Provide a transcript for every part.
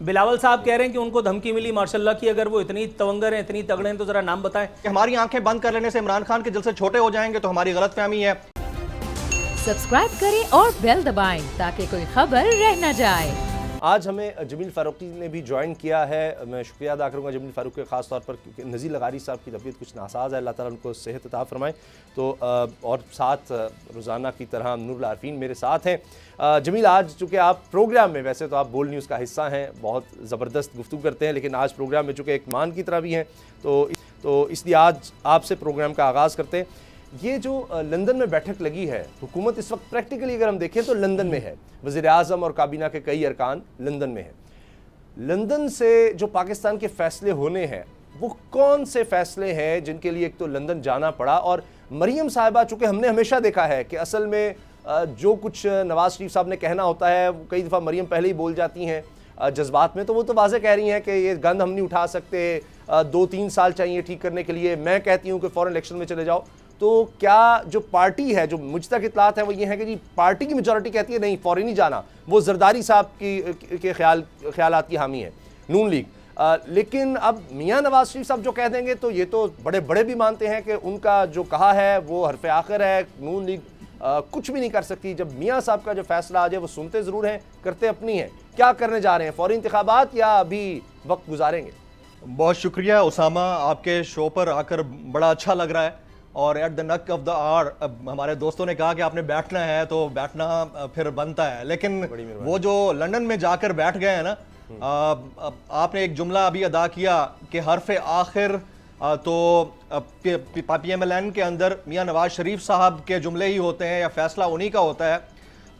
बिलावल साहब कह रहे हैं कि उनको धमकी मिली मार्शल्लाह की। अगर वो इतनी तवंगर हैं, इतनी तगड़े हैं, तो जरा नाम बताएं। कि हमारी आंखें बंद कर लेने से इमरान खान के दिल से छोटे हो जाएंगे तो हमारी गलतफहमी है। सब्सक्राइब करें और बेल दबाएं ताकि कोई खबर रह न जाए। आज हमें जमील फ़ारूकी ने भी ज्वाइन किया है। मैं शुक्रिया अदा करूँगा जमील फ़ारूक के ख़ास तौर पर, क्योंकि नज़ीर लगारी साहब की तबीयत कुछ नासाज है, अल्लाह ताला उनको सेहत अता फरमाए। तो और साथ रोज़ाना की तरह नूरुल आरफीन मेरे साथ हैं। जमील, आज चूँकि आप प्रोग्राम में, वैसे तो आप बोल न्यूज़ का हिस्सा हैं, बहुत ज़बरदस्त गुफ्तगू करते हैं, लेकिन आज प्रोग्राम में चूँकि एक मान की तरह भी हैं, तो इसलिए आज आपसे प्रोग्राम का आगाज़ करते हैं। ये जो लंदन में बैठक लगी है, हुकूमत इस वक्त प्रैक्टिकली अगर हम देखें तो लंदन में है, वज़ीर आज़म और काबीना के कई अरकान लंदन में हैं। लंदन से जो पाकिस्तान के फ़ैसले होने हैं, वो कौन से फ़ैसले हैं जिनके लिए एक तो लंदन जाना पड़ा? और मरीम साहिबा, चूँकि हमने हमेशा देखा है कि असल में जो कुछ नवाज़ शरीफ साहब ने कहना होता है, वो कई दफ़ा मरीम पहले ही बोल जाती हैं जज्बात में, तो वो तो वाज़े कह रही हैं कि ये गंद हम नहीं उठा सकते, 2-3 साल चाहिए ठीक करने के लिए। मैं कहती हूँ कि फ़ौरन इलेक्शन में चले जाओ। तो क्या जो पार्टी है, जो मुझ तक इत्तलात है, वो ये है कि जी पार्टी की मेजॉरिटी कहती है नहीं, फौरन नहीं जाना। वो जरदारी साहब के ख्यालात की हामी है नून लीग। लेकिन अब मियाँ नवाज शरीफ साहब जो कह देंगे तो ये तो बड़े बड़े भी मानते हैं कि उनका जो कहा है वो हरफ आखिर है, नून लीग कुछ भी नहीं कर सकती। जब मियाँ साहब का जो फैसला आ जाए, वो सुनते ज़रूर हैं, करते अपनी हैं। क्या करने जा रहे हैं, फौरी इंतखाबात या अभी वक्त गुजारेंगे? बहुत शुक्रिया उसामा, आपके शो पर आकर बड़ा अच्छा लग रहा है। और एट द नक ऑफ द आवर हमारे दोस्तों ने कहा कि आपने बैठना है तो बैठना फिर बनता है, लेकिन वो जो लंदन में जाकर बैठ गए हैं ना, आपने एक जुमला अभी अदा किया कि हरफ आखिर, तो PMLN के अंदर मियाँ नवाज शरीफ साहब के जुमले ही होते हैं या फैसला उन्हीं का होता है।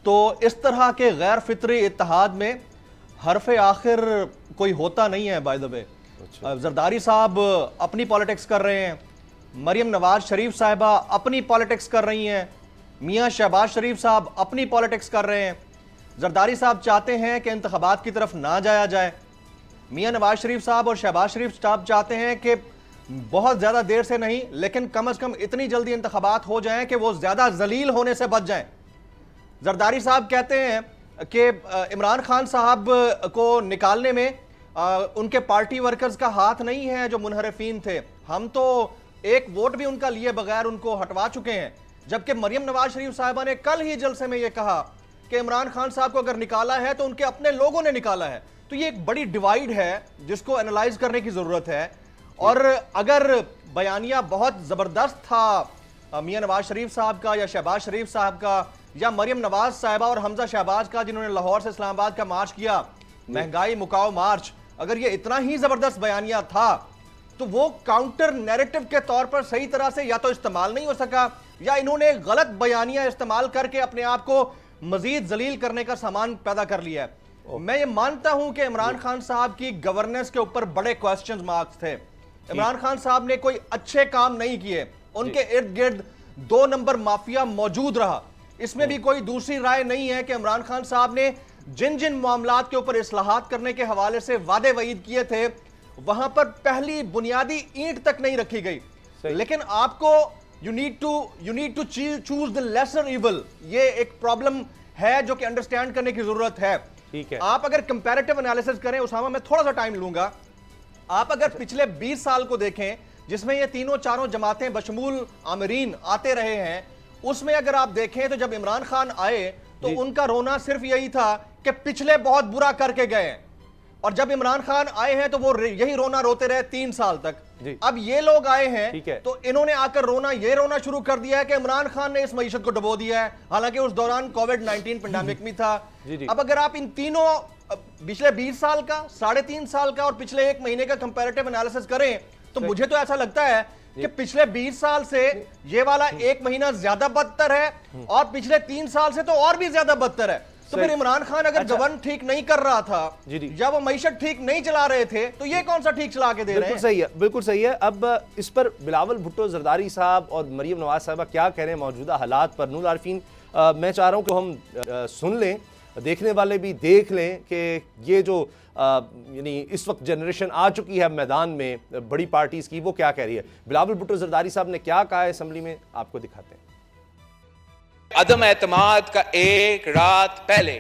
तो इस तरह के गैर फितरी इत्तेहाद में हरफ आखिर कोई होता नहीं है। बाय द वे, जरदारी साहब अपनी पॉलिटिक्स कर रहे हैं, मरियम नवाज शरीफ साहिबा अपनी पॉलिटिक्स कर रही हैं, मियाँ शहबाज शरीफ साहब अपनी पॉलिटिक्स कर रहे हैं। जरदारी साहब चाहते हैं कि इंतखाबात की तरफ ना जाया जाए, मियाँ नवाज शरीफ साहब और शहबाज शरीफ साहब चाहते हैं कि बहुत ज़्यादा देर से नहीं, लेकिन कम अज़ कम इतनी जल्दी इंतखाबात हो जाएं कि वो ज़्यादा जलील होने से बच जाएं। जरदारी साहब कहते हैं कि इमरान खान साहब को निकालने में उनके पार्टी वर्कर्स का हाथ नहीं है जो मुनहरफीन थे। हम तो एक वोट भी उनका लिए बगैर उनको हटवा चुके हैं। जबकि मरियम नवाज शरीफ साहिबा ने कल ही जलसे में यह कहा कि इमरान खान साहब को अगर निकाला है तो उनके अपने लोगों ने निकाला है। तो ये एक बड़ी डिवाइड है जिसको एनालाइज करने की जरूरत है। और अगर बयानिया बहुत जबरदस्त था मियाँ नवाज शरीफ साहब का या शहबाज शरीफ साहब का या मरियम नवाज साहिबा और हमजा शहबाज का, जिन्होंने लाहौर से इस्लामाबाद का मार्च किया, महंगाई मुकाओ मार्च, अगर ये इतना ही जबरदस्त बयानिया था तो वो काउंटर नैरेटिव के तौर पर सही तरह से या तो इस्तेमाल नहीं हो सका या इन्होंने गलत बयानिया इस्तेमाल करके अपने आप को मजीद जलील करने का सामान पैदा कर लिया है। मैं ये मानता हूं कि इमरान खान साहब की गवर्नेंस के ऊपर बड़े क्वेश्चन मार्क्स थे। इमरान खान साहब ने कोई अच्छे काम नहीं किए, उनके इर्द गिर्द 2 नंबर माफिया मौजूद रहा। इसमें भी कोई दूसरी राय नहीं है कि इमरान खान साहब ने जिन जिन मामलात के ऊपर इस्लाहात करने के हवाले से वादे वईद किए थे, वहां पर पहली बुनियादी ईंट तक नहीं रखी गई। लेकिन आपको you need to choose the lesser evil. ये एक प्रॉब्लम है जो कि अंडरस्टैंड करने की जरूरत है। ठीक है, आप अगर कंपैरेटिव एनालिसिस करें, उसामा मैं थोड़ा सा टाइम लूंगा, आप अगर पिछले 20 साल को देखें जिसमें ये तीनों चारों जमातें बशमूल आमिरीन आते रहे हैं, उसमें अगर आप देखें तो जब इमरान खान आए तो उनका रोना सिर्फ यही था कि पिछले बहुत बुरा करके गए हैं, और जब इमरान खान आए हैं तो वो यही रोना रोते रहे 3 साल तक। अब ये लोग आए हैं तो इन्होंने आकर रोना शुरू कर दिया है कि इमरान खान ने इस मईशत को डुबो दिया है, हालांकि उस दौरान कोविड-19 पेंडेमिक में था। अब अगर आप इन तीनों पिछले 20 साल का, 3.5 साल का और पिछले 1 महीने का कंपैरेटिव एनालिसिस करें तो मुझे तो ऐसा लगता है कि पिछले 20 साल से ये वाला 1 महीना ज्यादा बदतर है और पिछले 3 साल से तो और भी ज्यादा बदतर है। तो फिर इमरान खान अगर गवर्न ठीक नहीं कर रहा था या वो मईशत ठीक नहीं चला रहे थे, तो ये कौन सा ठीक चला के दे रहे हैं? सही है, बिल्कुल सही है। अब इस पर बिलावल भुट्टो, जरदारी साहब और मरियम नवाज साहिबा क्या कह रहे हैं मौजूदा हालात पर? नूरुल आरफीन, मैं चाह रहा हूं कि हम सुन लें, देखने वाले भी देख लें कि ये जो यानी इस वक्त जनरेशन आ चुकी है मैदान में बड़ी पार्टीज की, वो क्या कह रही है। बिलावल भुट्टो जरदारी साहब ने क्या कहा है असेंबली में, आपको दिखाते हैं। अदम एतमाद का एक रात पहले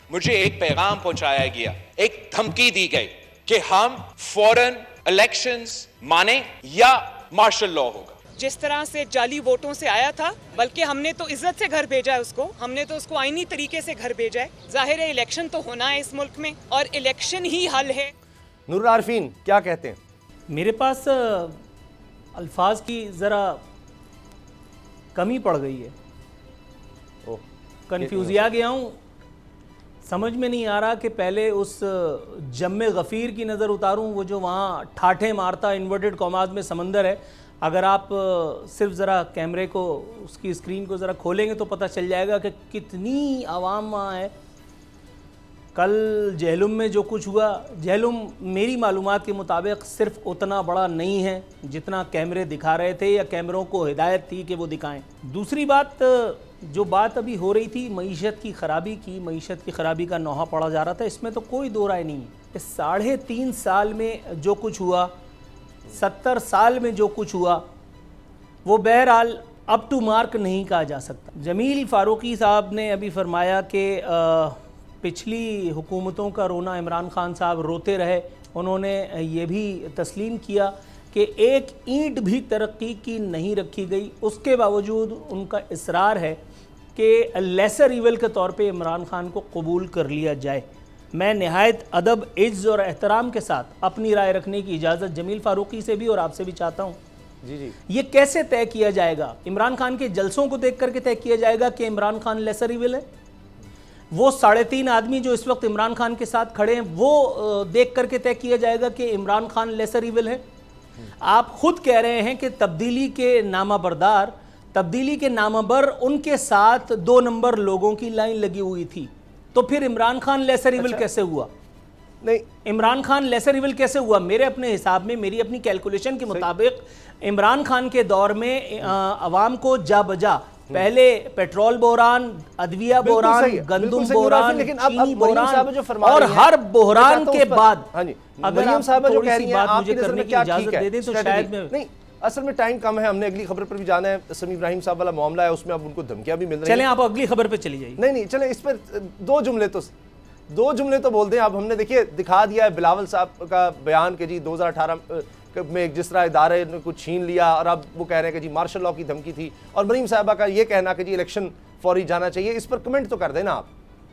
मुझे एक पैगाम पहुंचाया गया, एक धमकी दी गई कि हम फौरन इलेक्शंस माने या मार्शल लॉ होगा। जिस तरह से जाली वोटों से आया था, बल्कि हमने तो इज्जत से घर भेजा है उसको, हमने तो उसको आईनी तरीके से घर भेजा है। जाहिर है इलेक्शन तो होना है इस मुल्क में और इलेक्शन ही हल है। नूर आरफीन क्या कहते हैं? मेरे पास अल्फाज की ज़रा कमी पड़ गई है, कंफ्यूजिया गया हूँ। समझ में नहीं आ रहा कि पहले उस जम्मे गफ़ीर की नज़र उतारूं, वो जो वहाँ ठाठे मारता इन्वर्टेड कॉमाज में समंदर है। अगर आप सिर्फ ज़रा कैमरे को, उसकी स्क्रीन को ज़रा खोलेंगे तो पता चल जाएगा कि कितनी आवाम वहाँ है। कल जहलुम में जो कुछ हुआ, जहलुम मेरी मालूमात के मुताबिक सिर्फ उतना बड़ा नहीं है जितना कैमरे दिखा रहे थे या कैमरों को हिदायत थी कि वो दिखाएं। दूसरी बात, जो बात अभी हो रही थी मईशत की ख़राबी का नौहा पड़ा जा रहा था, इसमें तो कोई दो राय नहीं है। इस 3.5 साल में जो कुछ हुआ, 70 साल में जो कुछ हुआ, वो बहरहाल अप टू मार्क नहीं कहा जा सकता। जमील फ़ारूकी साहब ने अभी फरमाया कि पिछली हुकूमतों का रोना, इमरान खान साहब रोते रहे। उन्होंने ये भी तस्लीम किया कि एक ईंट भी तरक्की की नहीं रखी गई, उसके बावजूद उनका इसरार है कि लेसर ईवल के तौर पे इमरान खान को कबूल कर लिया जाए। मैं नहायत अदब, इज़्ज़ और एहतराम के साथ अपनी राय रखने की इजाज़त जमील फ़ारूकी से भी और आपसे भी चाहता हूँ। जी, ये कैसे तय किया जाएगा? इमरान खान के जलसों को देख करके तय किया जाएगा कि इमरान खान लेसर ईवल है? वो 3.5 आदमी जो इस वक्त इमरान खान के साथ खड़े हैं, वो देख करके तय किया जाएगा कि इमरान खान लेसर ईवल है? आप खुद कह रहे हैं कि तब्दीली के नामाबर उनके साथ 2 नंबर लोगों की लाइन लगी हुई थी, तो फिर इमरान खान लेसर ईवल कैसे हुआ? नहीं, इमरान खान लेसर ईवल कैसे हुआ? मेरे अपने हिसाब में, मेरी अपनी कैलकुलेशन के मुताबिक इमरान खान के दौर में अवाम को जा बजा पहले पेट्रोल बोहरान, अदविया बोहरान, गंदुम बोहरान, चीनी बोहरान और हर बोहरान के बाद, अगर मरियम साहब जो कह रही हैं आपकी नज़र में क्या इजाजत दे दें तो शायद नहीं। असल में टाइम कम है, हमने अगली खबर पर भी जाना है। समी इब्राहिम साहब वाला मामला है, उसमें अब उनको धमकियां भी मिल रही हैं। चलें आप अगली खबर पे चली जाइए। नहीं, चलें इस पर दो जुमले तो बोल दें। अब हमने देखिए दिखा दिया है बिलावल साहब का बयान कि जी 2018 में जिस तरह इदारे ने कुछ छीन लिया, और अब वो कह रहे हैं कि जी मार्शल लॉ की धमकी थी, और मरीम साहिबा का ये कहना कि जी इलेक्शन फौरी जाना चाहिए। इस पर कमेंट तो कर देना आप।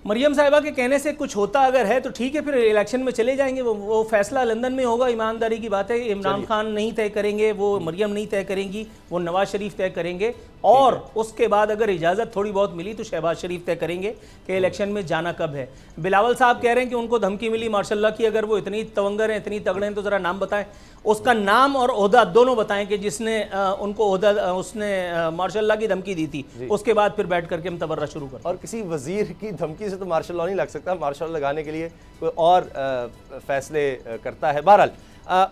मरियम साहिबा के कहने से कुछ होता अगर है तो ठीक है, फिर इलेक्शन में चले जाएंगे। वो फैसला लंदन में होगा। ईमानदारी की बात है, इमरान खान नहीं तय करेंगे, वो मरियम नहीं तय करेंगी, वो नवाज शरीफ तय करेंगे, और उसके बाद अगर इजाज़त थोड़ी बहुत मिली तो शहबाज शरीफ तय करेंगे कि इलेक्शन में जाना कब है। बिलावल साहब कह रहे हैं कि उनको धमकी मिली मार्शल की। अगर वो इतनी तवंगर हैं, इतनी तगड़े हैं, तो ज़रा नाम बताएं, उसका नाम और ओहदा दोनों बताएं कि जिसने उनको उसने मार्शल की धमकी दी थी। उसके बाद फिर बैठ करके हम तबर्रा शुरू करें। और किसी वजीर की धमकी से तो मार्शल लॉ नहीं लग सकता। मार्शल लगाने के लिए कोई और फैसले करता है। बहरहाल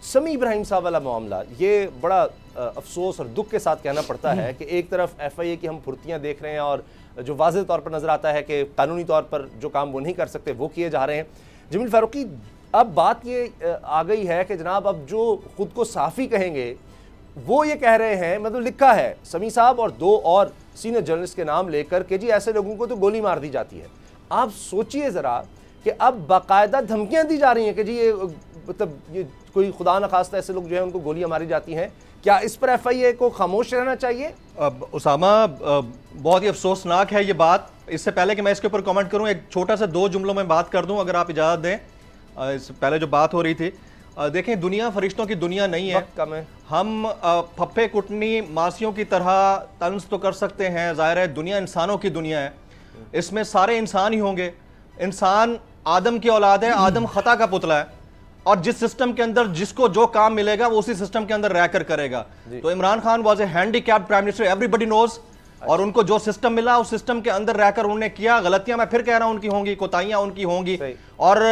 समी इब्राहिम साहब वाला मामला, ये बड़ा अफसोस और दुख के साथ कहना पड़ता है कि एक तरफ FIA की हम फुर्तियाँ देख रहे हैं, और जो वाज़ेह तौर पर नज़र आता है कि कानूनी तौर पर जो काम वो नहीं कर सकते वो किए जा रहे हैं। जमील फ़ारूकी, अब बात ये आ गई है कि जनाब अब जो खुद को साफ़ी कहेंगे वो ये कह रहे हैं, मतलब लिखा है समी साहब और 2 और सीनियर जर्नलिस्ट के नाम लेकर के जी ऐसे लोगों को तो गोली मार दी जाती है। आप सोचिए ज़रा कि अब बाकायदा धमकियाँ दी जा रही हैं कि जी ये मतलब ये कोई खुदा न खास्ता ऐसे लोग जो है उनको गोलियां मारी जाती हैं। क्या इस पर FIA को खामोश रहना चाहिए? उसामा, बहुत ही अफसोसनाक है ये बात। इससे पहले कि मैं इसके ऊपर कमेंट करूं, एक छोटा सा 2 जुमलों में बात कर दूं, अगर आप इजाज़त दें। इस पहले जो बात हो रही थी, देखें, दुनिया फरिश्तों की दुनिया नहीं है। कम है। हम फप्पे कुटनी मासियों की तरह तंज तो कर सकते हैं, ज़ाहिर है दुनिया इंसानों की दुनिया है, इसमें सारे इंसान ही होंगे। इंसान आदम की औलाद है, आदम खता का पुतला है, और जिस सिस्टम के अंदर जिसको जो काम मिलेगा वो उसी सिस्टम के अंदर रहकर करेगा। तो Imran Khan was a handicapped prime minister, everybody knows, और उनको जो सिस्टम मिला उस सिस्टम के अंदर रहकर उन्होंने किया। गलतियां मैं फिर कह रहा हूं उनकी होंगी, कोताहियां उनकी होंगी। और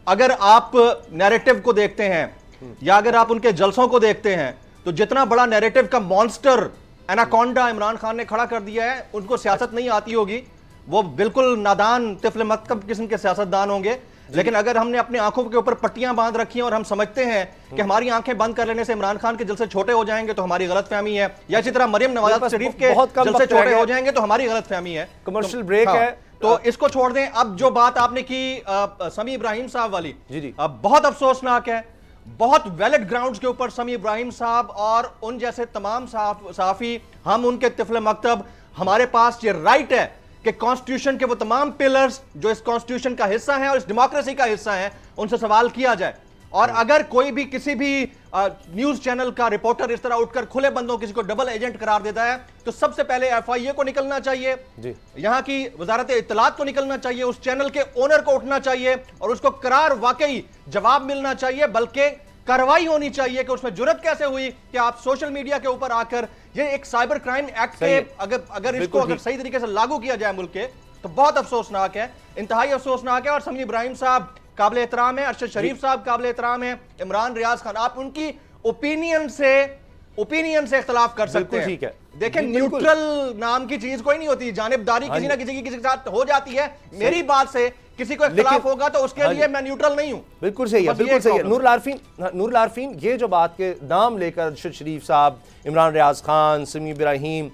अगर आप नैरेटिव को देखते हैं या अगर आप उनके जलसों को देखते हैं, तो जितना बड़ा नैरेटिव का मॉन्स्टर एनाकोंडा इमरान खान ने खड़ा कर दिया है, उनको सियासत नहीं आती होगी, वो बिल्कुल नादान तिफल मकतब किस्म के सियासतदान होंगे। लेकिन अगर हमने अपनी आंखों के ऊपर पट्टियां बांध रखी हैं और हम समझते हैं कि हमारी आंखें बंद कर लेने से इमरान खान के जलसे छोटे हो जाएंगे, तो हमारी गलतफहमी है। या इसी तरह मरीम नवाज शरीफ के जलसे छोटे हो जाएंगे तो हमारी गलतफहमी है। कमर्शियल ब्रेक है, तो इसको छोड़ दें। अब जो बात आपने की समी इब्राहिम साहब वाली, जी। बहुत अफसोसनाक है। बहुत वैलिड ग्राउंड्स के ऊपर समी इब्राहिम साहब और उन जैसे तमाम सहाफी, हम उनके तिफल मकतब, हमारे पास ये राइट है कि कॉन्स्टिट्यूशन के वो तमाम पिलर्स जो इस कॉन्स्टिट्यूशन का हिस्सा हैं और इस डेमोक्रेसी का हिस्सा हैं, उनसे सवाल किया जाए। और अगर कोई भी किसी भी न्यूज चैनल का रिपोर्टर इस तरह उठकर खुले बंदों किसी को डबल एजेंट करार देता है, तो सबसे पहले FIA को निकलना चाहिए, यहां की वजारत इत्तलात को निकलना चाहिए, उस चैनल के ओनर को उठना चाहिए और उसको करार वाकई जवाब मिलना चाहिए, बल्कि कार्रवाई होनी चाहिए कि उसमें जुर्रत कैसे हुई कि आप सोशल मीडिया के ऊपर आकर, ये एक साइबर क्राइम एक्ट के अगर इसको अगर सही तरीके से लागू किया जाए मुल्क के, तो बहुत अफसोसनाक है, इंतहाई अफसोसनाक है। और समी इब्राहिम साहब काबिल एहतराम है, अरशद शरीफ साहब काबिल एहतराम है, इमरान रियाज खान, आप उनकी ओपिनियन से इख्तलाफ कर सकते हैं। ठीक है, देखें, न्यूट्रल नाम की चीज कोई नहीं होती, जानिबदारी किसी ना किसी के साथ हो जाती है। मेरी बात से किसी को इख्तलाफ होगा तो उसके लिए मैं न्यूट्रल नहीं हूं। बिल्कुल सही है, बिल्कुल सही है। नूरुल आरफीन, ये जो बात के नाम लेकर अरशद शरीफ साहब, इमरान रियाज खान, समी इब्राहिम,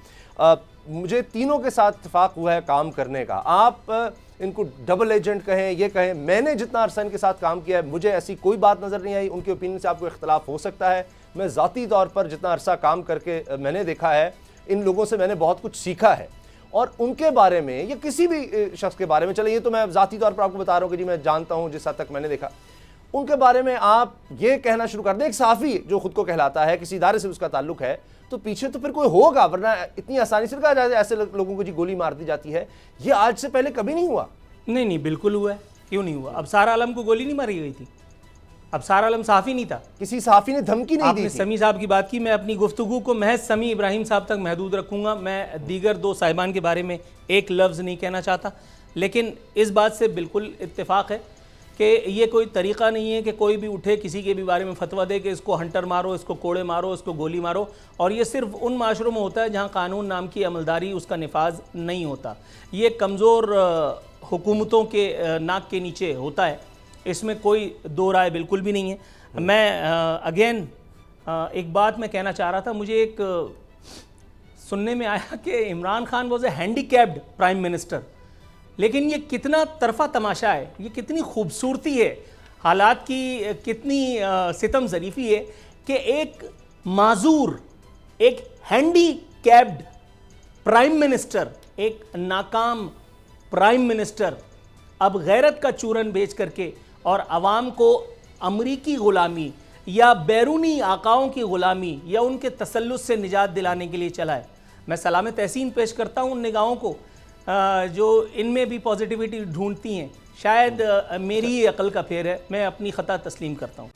मुझे तीनों के साथ इत्तेफाक हुआ है काम करने का। आप इनको डबल एजेंट कहें, ये कहें, मैंने जितना अरसा इनके साथ काम किया है, मुझे ऐसी कोई बात नज़र नहीं आई। उनके ओपिनियन से आपको इख्तलाफ हो सकता है, मैं ज़ाती तौर पर जितना अरसा काम करके मैंने देखा है, इन लोगों से मैंने बहुत कुछ सीखा है। और उनके बारे में या किसी भी शख्स के बारे में, चले ये तो मैं ज़ाती तौर पर आपको बता रहा हूँ कि जी मैं जानता हूँ जिस हद तक मैंने देखा, उनके बारे में आप ये कहना शुरू कर दें, एक साफ़ी जो खुद को कहलाता है, किसी इदारे से उसका ताल्लुक है, तो पीछे तो फिर कोई होगा, वरना इतनी आसानी से कहा जाए ऐसे लोगों को जी गोली मार दी जाती है। ये आज से पहले कभी नहीं हुआ। नहीं, बिल्कुल हुआ है, क्यों नहीं हुआ। अब सारा आलम को गोली नहीं मारी गई थी, अब सारा आलम साफ़ी नहीं था, किसी साफ़ी ने धमकी नहीं दी थी। समी साहब की बात की, मैं अपनी गुफ्तगू को महज समी इब्राहिम साहब तक महदूद रखूंगा। मैं दीगर दो साहिबान के बारे में एक लफ्ज़ नहीं कहना चाहता, लेकिन इस बात से बिल्कुल इत्तेफाक है कि ये कोई तरीक़ा नहीं है कि कोई भी उठे किसी के भी बारे में फतवा दे कि इसको हंटर मारो, इसको कोड़े मारो, इसको गोली मारो। और ये सिर्फ उन माशरों में होता है जहाँ कानून नाम की अमलदारी, उसका निफाज नहीं होता। ये कमज़ोर हुकूमतों के नाक के नीचे होता है, इसमें कोई दो राय बिल्कुल भी नहीं है। मैं अगेन एक बात मैं कहना चाह रहा था, मुझे एक सुनने में आया कि Imran Khan was a handicapped prime minister, लेकिन ये कितना तरफा तमाशा है, ये कितनी खूबसूरती है, हालात की कितनी सितम ज़रीफ़ी है कि एक माजूर, एक हैंडीकैप्ड प्राइम मिनिस्टर, एक नाकाम प्राइम मिनिस्टर अब गैरत का चूरन बेच करके और अवाम को अमरीकी ग़ुलामी या बैरूनी आकाओं की ग़ुलामी या उनके तसल्लुत से निजात दिलाने के लिए चला है। मैं सलाम तहसीन पेश करता हूँ उन निगाहों को जो इनमें भी पॉजिटिविटी ढूंढती हैं। शायद मेरी ही अकल का फेर है, मैं अपनी ख़ता तस्लीम करता हूँ।